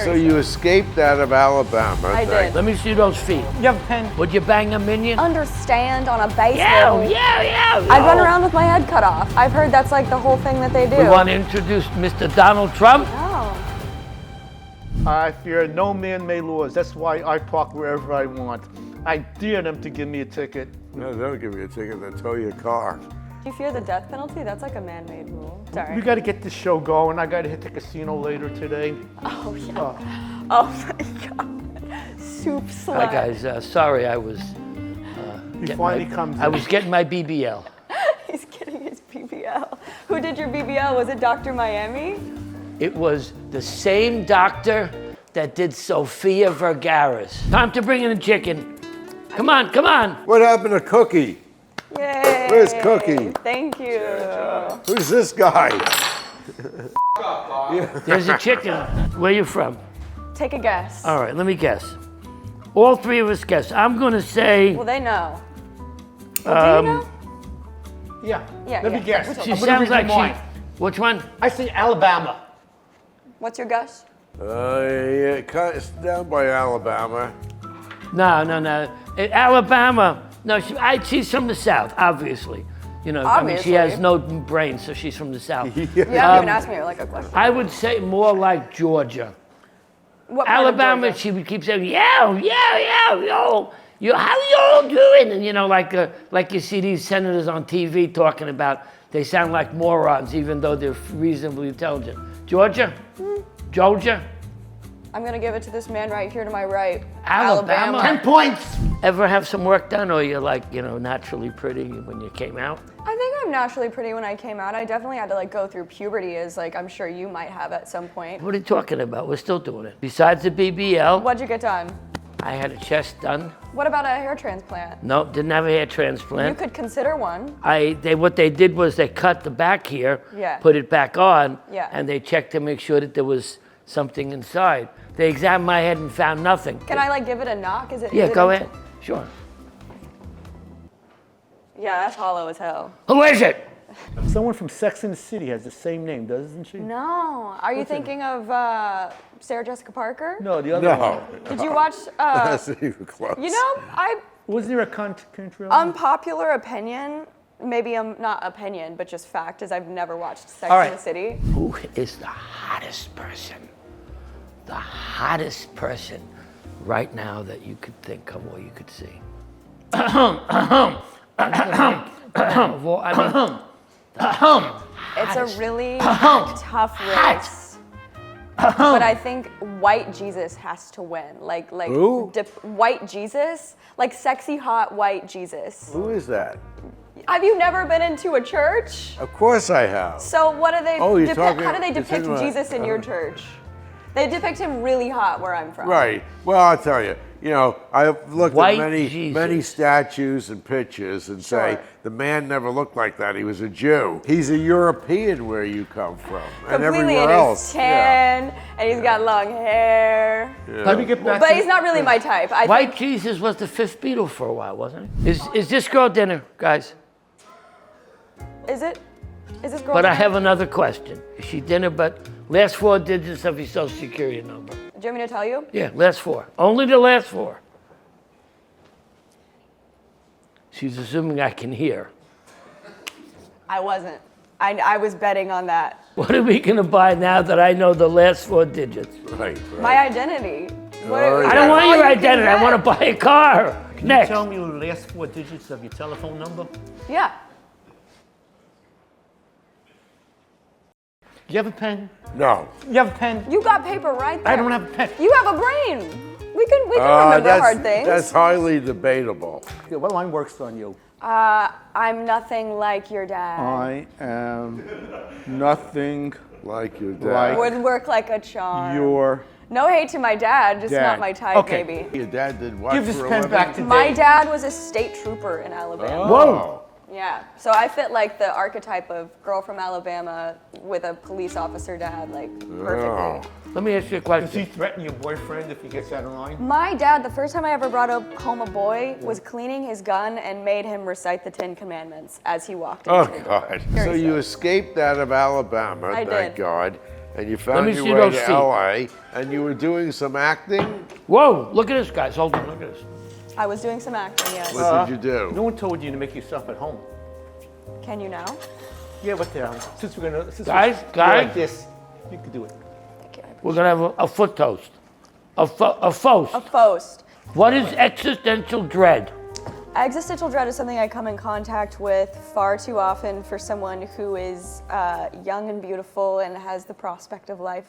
So you escaped out of Alabama. I did. Let me see those feet. You have a pen? Would you bang a minion? Understand on a baseball. Yeah. I'd run around with my head cut off. I've heard that's like the whole thing that they do. We want to introduce Mr. Donald Trump. Oh. I fear no man-made laws. That's why I park wherever I want. I dare them to give me a ticket. No, they'll give you a ticket. They'll tow your car. Do you fear the death penalty? That's like a man-made rule. Sorry. We got to get this show going. I got to hit the casino later today. Oh, yeah. Oh, my God. Soup slut. Hi, guys. Sorry, I was... He finally comes in. I was getting my BBL. He's getting his BBL. Who did your BBL? Was it Dr. Miami? It was the same doctor that did Sofia Vergara's. Time to bring in the chicken. Come on. What happened to Cookie? Yay. Where's Cookie? Thank you. Who's this guy? There's a chicken. Where you from? Take a guess. All right, let me guess. All three of us guess. I'm going to say... Well, they know. Um, do you know? Yeah. Yeah, Let me yeah. guess. She I'm gonna sounds read like your mind. Which one? I say Alabama. What's your guess? Yeah, it's down by Alabama. No. Alabama. No, she's from the South, obviously. You know, I mean, she has no brain, so she's from the South. You haven't even asked me like a question. I would say more like Georgia. What part of Alabama, Georgia? she would keep saying, yo, how y'all doing? And you know, like you see these senators on TV talking about, they sound like morons, even though they're reasonably intelligent. Georgia? Georgia? I'm gonna give it to this man right here to my right. Alabama? 10 points. Ever have some work done, or you're like, you know, naturally pretty when you came out? I think I'm naturally pretty when I came out. I definitely had to like go through puberty, as like I'm sure you might have at some point. What are you talking about? We're still doing it. Besides the BBL, What'd you get done? I had a chest done. What about a hair transplant? No, didn't have a hair You transplant. could consider one. What they did was they cut the back here, Yeah. put it back on, Yeah. and they checked to make sure that there was something inside. They examined my head and found nothing. Can I like give it a knock? Is it? Yeah, is it go in- ahead. Sure. Yeah, that's hollow as hell. Who is it? Someone from Sex and the City has the same name, doesn't she? No. Are you thinking of Sarah Jessica Parker? No, the other one. No. Did you watch? That's not even close. You know, Wasn't there a Cantrell? unpopular opinion. Maybe not opinion, but just fact is I've never watched Sex All and right. the City. Who is the hottest person? The hottest person right now that you could think of or you could see? It's a really tough race. But I think white Jesus has to win. Like Who? White Jesus, like sexy hot white Jesus. Who is that? Have you never been into a church? Of course I have. So what do they? Oh, you're talking- how do they you're depict talking about- Jesus in your church? They depict him really hot where I'm from. Right. Well, I'll tell you. You know, I've looked White at Jesus. many statues and pictures and say Sure. the man never looked like that. He was a Jew. He's a European where you come from, and Completely, everywhere and else. he's tan, and he's got long hair. Let me get back But to he's not really my type. I White think Jesus was the fifth Beatle for a while, wasn't he? Is this girl dinner, guys? is it? Is this girl? But I have another question. Is she dinner, but last four digits of your social security number? Do you want me to tell you? Yeah, last four. Only the last four. She's assuming I can hear. I wasn't. I was betting on that. What are we gonna buy now that I know the last four digits? Right. My identity. What Oh, I don't Yeah. want all your you can identity. I get. want to buy a car. Can Next. you tell me the last 4 digits of your telephone number? Yeah. You have a pen? No. You have a pen? You got paper right there. I don't have a pen. You have a brain. We can remember hard things. That's highly debatable. Yeah, what line works on you? I'm nothing like your dad. I am nothing Like your dad. Like- Would work like a charm. your No hate to my dad, just dad. not my type, Okay. maybe. Your dad did what Give this for a pen living? back to My Dave. dad was a state trooper in Alabama. Whoa. Yeah, so I fit like the archetype of girl from Alabama with a police officer dad, like perfectly. Oh. Let me ask you a Does he question. threaten your boyfriend if he gets out of line? My dad, the first time I ever brought home a boy, was cleaning his gun and made him recite the 10 Commandments as he walked into Oh, the door. God. Very So you so. escaped out of Alabama, I thank did. God. and you Let found me your see way those to feet. LA, and you were doing some acting. Whoa, look at this, guys. Hold on, look at this. I was doing some acting, yes. What did you do? No one told you to make yourself at home. Can you now? Yeah, but since we're gonna, Guys, we're guys. like this, you can do it. Thank you. We're going to have a foot toast. A foast. A post. What is existential dread? Existential dread is something I come in contact with far too often for someone who is young and beautiful and has the prospect of life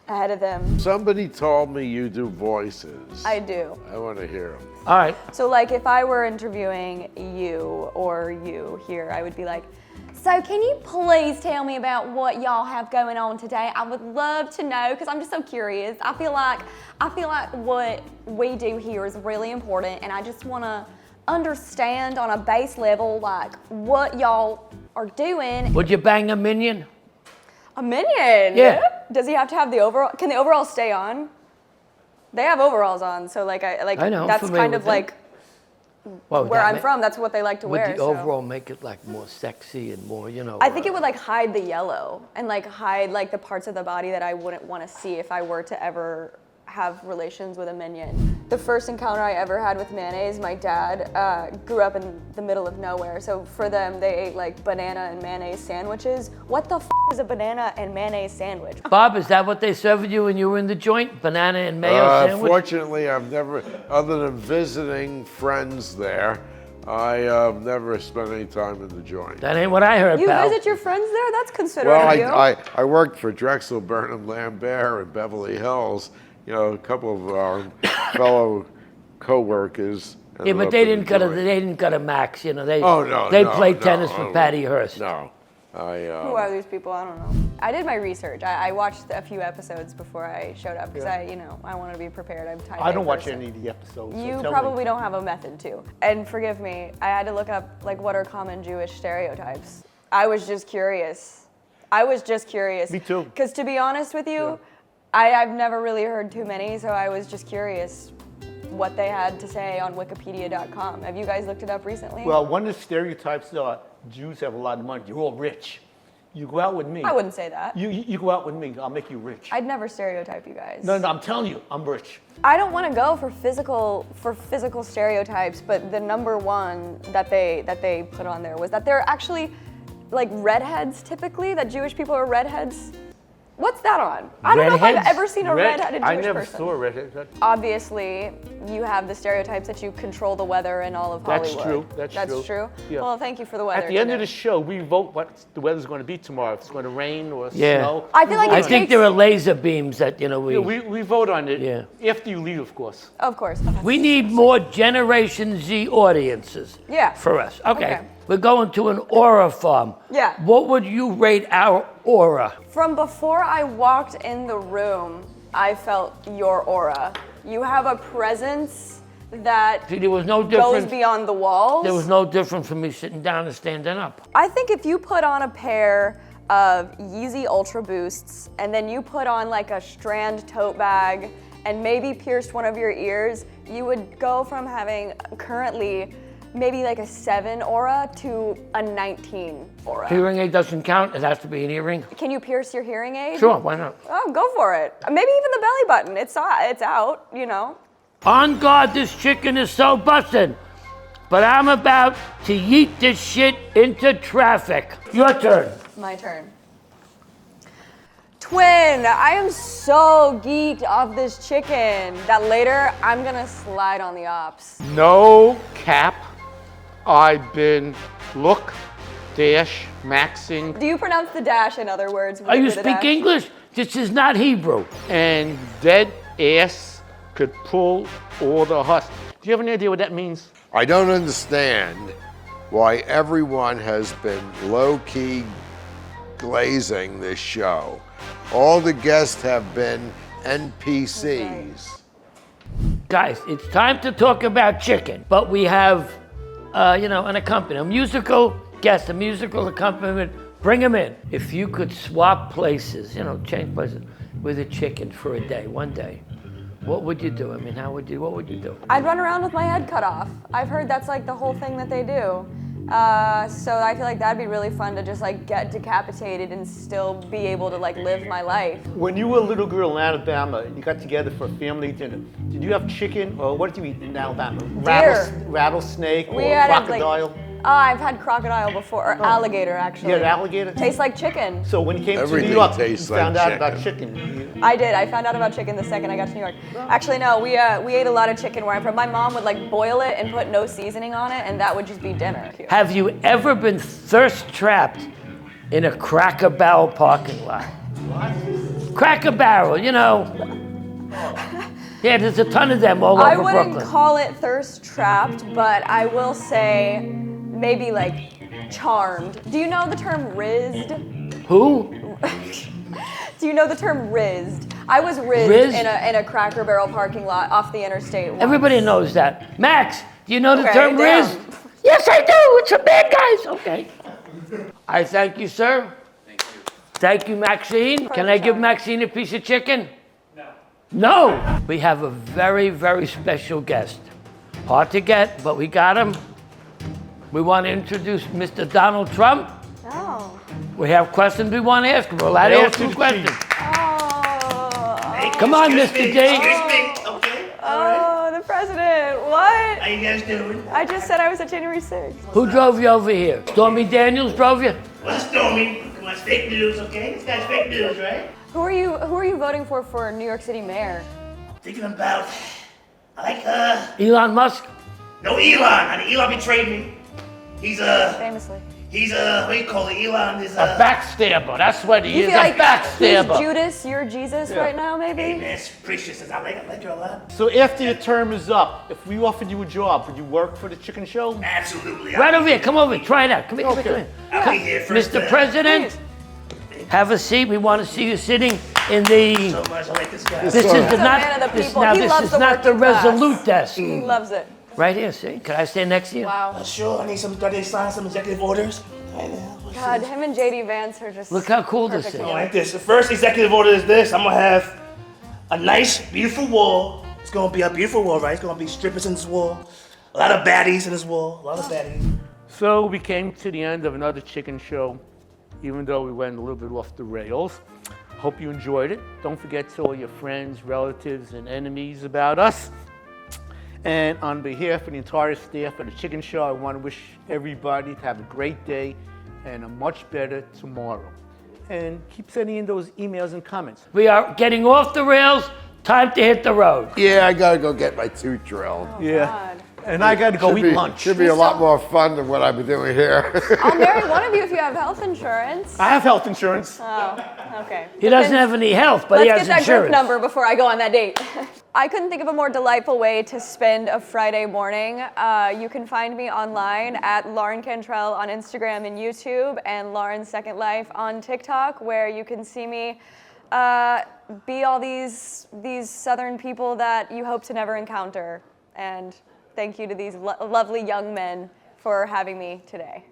ahead of them. Somebody told me you do voices. I do. I want to hear them. All right. So like if I were interviewing you or you here, I would be like, so can you please tell me about what y'all have going on today? I would love to know because I'm just so curious. I feel like what we do here is really important and I just want to understand on a base level like what y'all are doing. Would you bang a minion? A minion? Yeah. Does he have to have the overall? Can the overall stay on? They have overalls on, so like I know, I'm that's familiar kind with of them. like Well, would where that I'm ma- from. That's what they like to Would wear. the so. overall make it like more sexy and more, you know? I think it would like hide the yellow and like hide like the parts of the body that I wouldn't want to see if I were to ever have relations with a minion. The first encounter I ever had with mayonnaise, my dad grew up in the middle of nowhere. So for them, they ate like banana and mayonnaise sandwiches. What the f is a banana and mayonnaise sandwich? Bob, is that what they served you when you were in the joint? Banana and mayo sandwich? Fortunately, I've never, other than visiting friends there, I've never spent any time in the joint. That ain't what I heard, You pal. visit your friends there? That's considerate Well, of you. I worked for Drexel, Burnham, Lambert in Beverly Hills. You know, a couple of our fellow co-workers. Yeah, ended but up they in the didn't cut a, joint. they didn't cut a max, you know. They No, played tennis with oh, Patty Hearst. No, Who are these people? I don't know. I did my research. I watched a few episodes before I showed up because I want to be prepared. I'm type I A don't watch person. any of the episodes. so You tell probably me. don't have a method to. And forgive me, I had to look up like what are common Jewish stereotypes. I was just curious. Me too. Because to be honest with you, I've never really heard too many, so I was just curious what they had to say on wikipedia.com. Have you guys looked it up recently? Well, one of the stereotypes are Jews have a lot of money. You're all rich. You go out with me. I wouldn't say that. You go out with me. I'll make you rich. I'd never stereotype you guys. No, I'm telling you, I'm rich. I don't want to go for physical stereotypes, but the number one that they put on there was that they're actually like redheads typically, that Jewish people are redheads. What's that on? I don't know if I've Redheads? ever seen a redheaded Jewish I never person. saw a redhead. Obviously, you have the stereotypes that you control the weather in all of That's Hollywood. true, that's That's true. Yeah. Well, thank you for the weather. At the end of today. the show, we vote what the weather's going to be tomorrow. If it's going to rain or Yeah. snow. I feel like I it think takes- there are laser beams that, you know, We vote on it Yeah. after you leave, of course. Of course. we need more Generation Z audiences Yeah. for us. Okay. Okay. We're going to an aura farm. Yeah. What would you rate our aura? From before I walked in the room, I felt your aura. You have a presence that See, there was no goes difference. beyond the walls. There was no difference from me sitting down and standing up. I think if you put on a pair of Yeezy Ultra Boosts and then you put on like a Strand tote bag and maybe pierced one of your ears, you would go from having currently maybe like a 7 aura to a 19 aura. Hearing aid doesn't count. It has to be an earring. Can you pierce your hearing aid? Sure, why not? Oh, go for it. Maybe even the belly button. It's out, you know. On guard, this chicken is so busted. But I'm about to yeet this shit into traffic. Your turn. My turn. Twin, I am so geeked off this chicken that later I'm gonna slide on the ops. No cap. I've been maxing, Do you pronounce the dash in other words? Are you with the speak dash? English? This is not Hebrew. and dead ass could pull all the husk. Do you have any idea what that means? I don't understand why everyone has been low-key glazing this show. All the guests have been NPCs. Guys, it's time to talk about chicken. But we have, an accompaniment, a musical guest, a musical accompaniment. Bring him in. If you could swap places, change places with a chicken for a day, one day, what would you do? I mean, what would you do? I'd run around with my head cut off. I've heard that's like the whole thing that they do. So I feel like that'd be really fun to just like get decapitated and still be able to like live my life. When you were a little girl in Alabama and you got together for a family dinner, did you have chicken or what did you eat in Alabama? Rattlesnake or crocodile? I've had crocodile before, or alligator actually. You had alligator? Tastes like chicken. So when you came to Everything New York, you tastes like found out chicken. about chicken. I did. I found out about chicken the second I got to New York. Actually, no. We ate a lot of chicken where I'm from. My mom would like boil it and put no seasoning on it, and that would just be dinner. Have you ever been thirst trapped in a Cracker Barrel parking lot? What? Cracker Barrel, you know. Yeah, there's a ton of them all over Brooklyn. I wouldn't call it thirst trapped, but I will say maybe like charmed. Do you know the term rizzed? Who? Do you know the term rizzed? I was rizzed in a Cracker Barrel parking lot off the interstate once. Everybody knows that. Max, do you know the Okay, term damn. Riz? Yes, I do. It's a bad guys. Okay. I thank you, sir. Thank you. Thank you, Maxine. Can I give Maxine a piece of chicken? No. No. We have a very, very special guest. Hard to get, but we got him. We want to introduce Mr. Donald Trump. Oh. We have questions we want to ask him. We're allowed to ask him questions. Oh. Come on, Mr. D. Excuse me. Okay. Oh, the president. What? How you guys doing? I just said I was at January 6th. Who drove you over here? Stormy Daniels drove you? What's Stormy? Come on, it's fake news, okay? This guy's fake news, right? Who are you voting for New York City mayor? Thinking about, I like, Elon Musk? no Elon. I mean, Elon betrayed me. He's Famously. what do you call it? Elon is, A backstabber. That's what he You is. feel A like backstabber. he's Judas, you're Jesus right now, maybe? hey man, it's precious. I like her a lot. So after your term is up, if we offered you a job, would you work for the chicken show? Absolutely. Right over here. Come over here. Try it out. Come here. Come here. I'll be here first. Mr. President, have a seat. We want to see you sitting in the. So much. I like this guy. This is He's the a not. man of the This, people. now He this loves is the not the working class. resolute desk. He loves it. Right here. See? Can I stand next to you? Wow. Sure, I need some. Do they sign some executive orders? Right now. God, him and JD Vance are just. Look how cool this perfect is. I like this. The first executive order is this. I'm gonna have a nice, beautiful wall. It's gonna be a beautiful wall, right? It's gonna be strippers in this wall. A lot of baddies in this wall. A lot of baddies. So we came to the end of another chicken show, even though we went a little bit off the rails. Hope you enjoyed it. Don't forget to tell all your friends, relatives, and enemies about us. And on behalf of the entire staff of the Chicken Show, I want to wish everybody to have a great day and a much better tomorrow. And keep sending in those emails and comments. We are getting off the rails. Time to hit the road. Yeah, I gotta go get my tooth drilled. God. And I got to go eat lunch. Should be a lot more fun than what I've been doing here. I'll marry one of you if you have health insurance. I have health insurance. Oh, okay. He doesn't have any health, but he Let's has get that group insurance. number before I go on that date. I couldn't think of a more delightful way to spend a Friday morning. You can find me online at Lauren Cantrell on Instagram and YouTube, and Lauren's Second Life on TikTok, where you can see me be all these Southern people that you hope to never encounter. And thank you to these lovely young men for having me today.